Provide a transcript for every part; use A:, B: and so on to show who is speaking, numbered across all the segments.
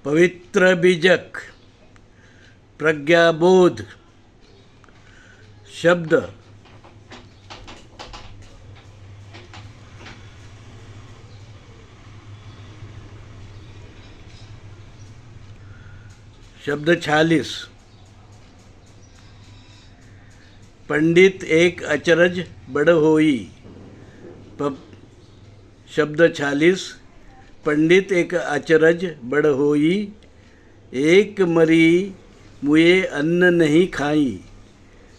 A: पवित्र बीजक प्रज्ञाबोध शब्द शब्द 46। पंडित एक अचरज बड़ होई। शब्द 46। पंडित एक अचरज बड़ होई। एक मरी मुए अन्न नहीं खाई।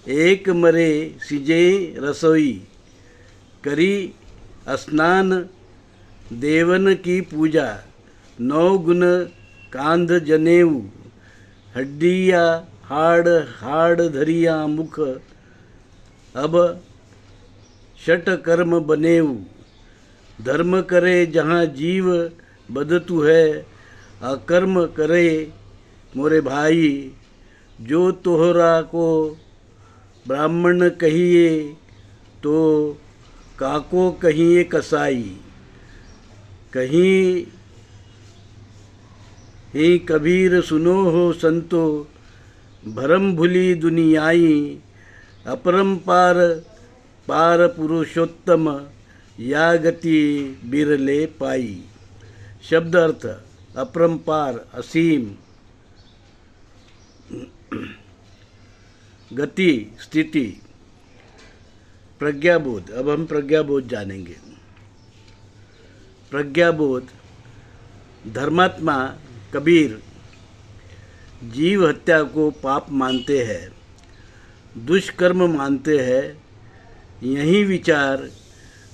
A: एक मरे सिजे रसोई। करी स्नान देवन की पूजा। 9 गुण कांध जनेऊ। हड्डिया हाड़ हाड़ धरिया मुख। अब षट कर्म बनेऊ। धर्म करे जहाँ जीव बदतु है। अकर्म करे मोरे भाई। जो तोहरा को ब्राह्मण कहिए तो काको कहिए कसाई। कहीं ही कबीर सुनो हो संतो। भरम भुली दुनियाई। अपरंपार पार पुरुषोत्तम। या गति बिरले पाई। शब्द अर्थ अपरंपार असीम। गति स्थिति। प्रज्ञाबोध। अब हम प्रज्ञाबोध जानेंगे। प्रज्ञाबोध धर्मात्मा कबीर जीव हत्या को पाप मानते हैं, दुष्कर्म मानते हैं। यही विचार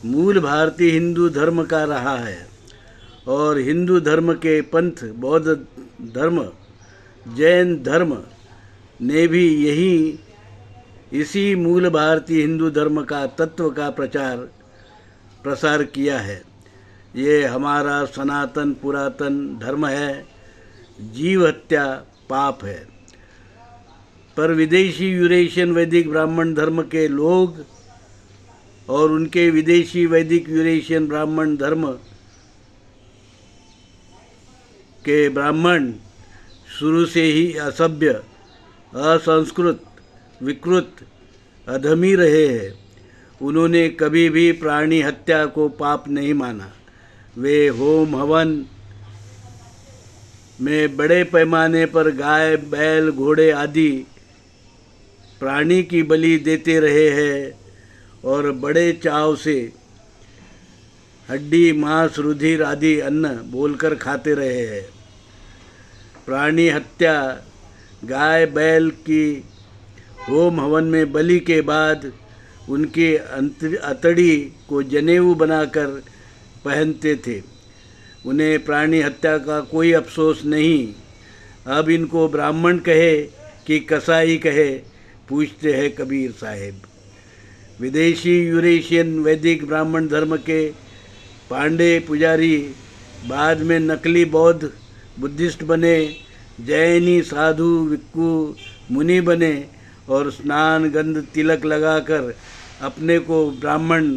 A: मूल भारतीय हिंदू धर्म का रहा है और हिंदू धर्म के पंथ, बौद्ध धर्म, जैन धर्म ने भी इसी मूल भारतीय हिंदू धर्म का तत्व का प्रसार किया है। ये हमारा सनातन पुरातन धर्म है। जीव हत्या पाप है। पर विदेशी यूरेशियन वैदिक ब्राह्मण धर्म के लोग और उनके विदेशी वैदिक यूरेशियन ब्राह्मण धर्म के ब्राह्मण शुरू से ही असभ्य, असंस्कृत, विकृत, अधमी रहे हैं। उन्होंने कभी भी प्राणी हत्या को पाप नहीं माना। वे होम हवन में बड़े पैमाने पर गाय, बैल, घोड़े आदि प्राणी की बलि देते रहे हैं और बड़े चाव से हड्डी, मांस, रुधिर आदि अन्न बोलकर खाते रहे हैं। प्राणी हत्या गाय बैल की होम हवन में बलि के बाद उनकी अतड़ी को जनेऊ बनाकर पहनते थे। उन्हें प्राणी हत्या का कोई अफसोस नहीं। अब इनको ब्राह्मण कहे कि कसाई कहे, पूछते हैं कबीर साहेब। विदेशी यूरेशियन वैदिक ब्राह्मण धर्म के पांडे पुजारी बाद में नकली बौद्ध बुद्धिस्ट बने, जैनी साधु भिक्खु मुनि बने और स्नान गंध तिलक लगाकर अपने को ब्राह्मण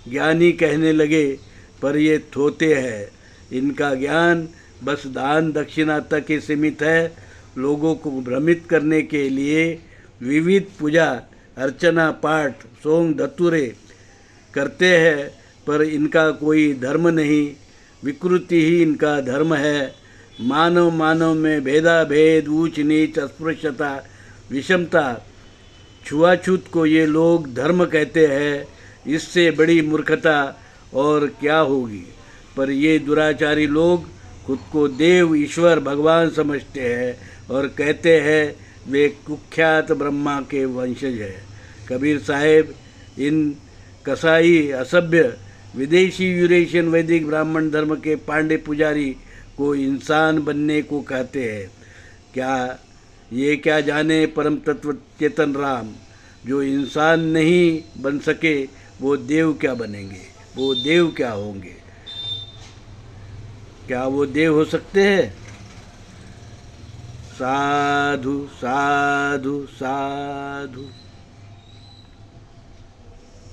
A: ज्ञानी कहने लगे। पर ये थोते हैं। इनका ज्ञान बस दान दक्षिणा तक ही सीमित है। लोगों को भ्रमित करने के लिए विविध पूजा अर्चना पाठ सोंग धतूरे करते हैं, पर इनका कोई धर्म नहीं। विकृति ही इनका धर्म है। मानव मानव में भेदाभेद, ऊंच नीच, अस्पृश्यता, विषमता, छुआछूत को ये लोग धर्म कहते हैं। इससे बड़ी मूर्खता और क्या होगी। पर ये दुराचारी लोग खुद को देव, ईश्वर, भगवान समझते हैं और कहते हैं वे कुख्यात ब्रह्मा के वंशज हैं। कबीर साहेब इन कसाई, असभ्य, विदेशी यूरेशियन वैदिक ब्राह्मण धर्म के पांडे पुजारी को इंसान बनने को कहते हैं। क्या जाने परम तत्व चेतन राम, जो इंसान नहीं बन सके वो देव क्या बनेंगे, वो देव क्या होंगे। क्या वो देव हो सकते हैं? साधु साधु साधु।